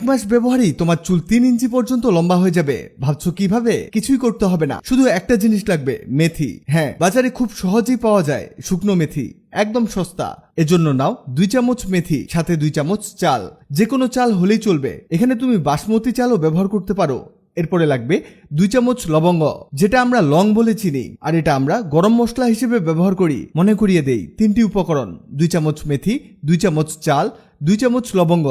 মাস ব্যবহারেই তোমার চুল 3 ইঞ্চি পর্যন্ত লম্বা হয়ে যাবে। ভাবছো কিভাবে? কিছুই করতে হবে না, শুধু একটা জিনিস লাগবে, মেথি। হ্যাঁ, বাজারে খুব সহজেই পাওয়া যায় শুকনো মেথি, একদম সস্তা। এজন্য নাও 2 চামচ মেথি, সাথে 2 চামচ চাল, যে কোনো চাল হলেই চলবে। এখানে তুমি বাসমতি চালও ব্যবহার করতে পারো। এরপরে লাগবে 2 চামচ লবঙ্গ, যেটা আমরা লং বলে চিনি, আর এটা আমরা গরম মশলা হিসেবে ব্যবহার করি। মনে করিয়ে দেই, 3টি উপকরণ: 2 চামচ মেথি, 2 চামচ চাল, 2 চামচ লবঙ্গ।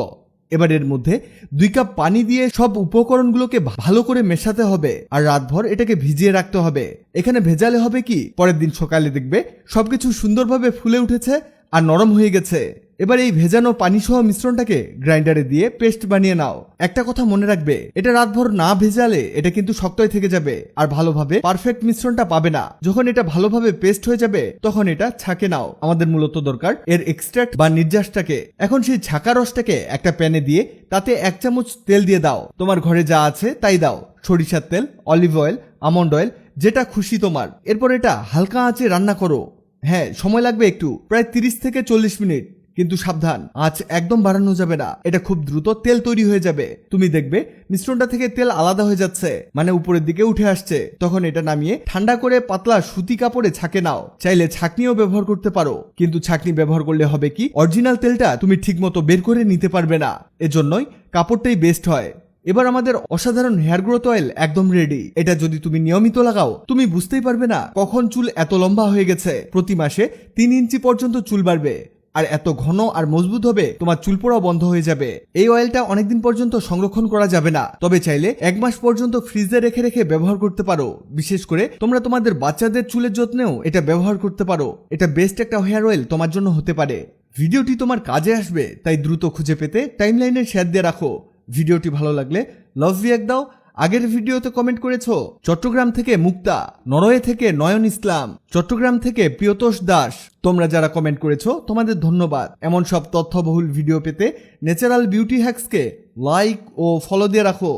এবার এর মধ্যে 2 কাপ পানি দিয়ে সব উপকরণগুলোকে ভালো করে মেশাতে হবে, আর রাতভর এটাকে ভিজিয়ে রাখতে হবে। এখানে ভেজালে হবে কি, পরের দিন সকালে দেখবে সবকিছু সুন্দরভাবে ফুলে উঠেছে আর নরম হয়ে গেছে। এবার এই ভেজানো পানি সহ মিশ্রণটাকে গ্রাইন্ডারে দিয়ে পেস্ট বানিয়ে নাও। একটা কথা মনে রাখবে, এটা রাতভর না ভেজালে এটা কিন্তু শক্তই থেকে যাবে আর ভালোভাবে পারফেক্ট মিশ্রণটা পাবে না। যখন এটা ভালোভাবে পেস্ট হয়ে যাবে তখন এটা ছাঁকে নাও। আমাদের মূলত দরকার এর এক্সট্রাক্ট বা নির্যাসটাকে। এখন সেই ছাঁকা রসটাকে একটা প্যানে দিয়ে তাতে 1 চামচ তেল দিয়ে দাও। তোমার ঘরে যা আছে তাই দাও, সরিষার তেল, অলিভ অয়েল, আমন্ড অয়েল, যেটা খুশি তোমার। এরপর এটা হালকা আঁচে রান্না করো। হ্যাঁ, সময় লাগবে একটু, প্রায় 30 থেকে 40 মিনিট। কিন্তু সাবধান, আঁচ একদম বাড়ানো যাবে না, এটা খুব দ্রুত তেল তৈরি হয়ে যাবে। তুমি দেখবে মিশ্রণটা থেকে তেল আলাদা হয়ে যাচ্ছে, মানে উপরের দিকে উঠে আসছে। তখন এটা নামিয়ে ঠান্ডা করে পাতলা সুতি কাপড়ে ছাঁকে নাও। চাইলে ছাঁকনিও ব্যবহার করতে পারো, কিন্তু ছাঁকনি ব্যবহার করলে হবে কি, অরিজিনাল তেলটা তুমি ঠিকমতো বের করে নিতে পারবে না। এজন্যই কাপড়টাই বেস্ট হয়। এবার আমাদের অসাধারণ হেয়ার গ্রোথ অয়েল একদম রেডি। এটা যদি তুমি নিয়মিত লাগাও, তুমি বুঝতেই পারবে না কখন চুল এত লম্বা হয়ে গেছে। প্রতি মাসে 3 ইঞ্চি পর্যন্ত চুল বাড়বে, আর এত ঘন আর মজবুত হবে তোমার চুল পড়া বন্ধ হয়ে যাবে। এই অয়েলটা অনেকদিন পর্যন্ত সংরক্ষণ করা যাবে না, তবে চাইলে 1 মাস পর্যন্ত ফ্রিজে রেখে রেখে ব্যবহার করতে পারো। বিশেষ করে তোমরা তোমাদের বাচ্চাদের চুলের যত্নেও এটা ব্যবহার করতে পারো। এটা বেস্ট একটা হেয়ার অয়েল তোমার জন্য হতে পারে। ভিডিওটি তোমার কাজে আসবে, তাই দ্রুত খুঁজে পেতে টাইমলাইনে শেয়ার দিয়ে রাখো। ভিডিওটি ভালো লাগলে লাভ রিঅ্যাক্ট দাও। আগের ভিডিওতে কমেন্ট করেছো চট্টগ্রাম থেকে মুক্তা, নরওয়ে থেকে নয়ন ইসলাম, চট্টগ্রাম থেকে প্রিয়তোষ দাস। তোমরা যারা কমেন্ট করেছো তোমাদের ধন্যবাদ। এমন সব তথ্যবহুল ভিডিও পেতে ন্যাচারাল বিউটি হ্যাক্সকে লাইক ও ফলো দিয়ে রাখো।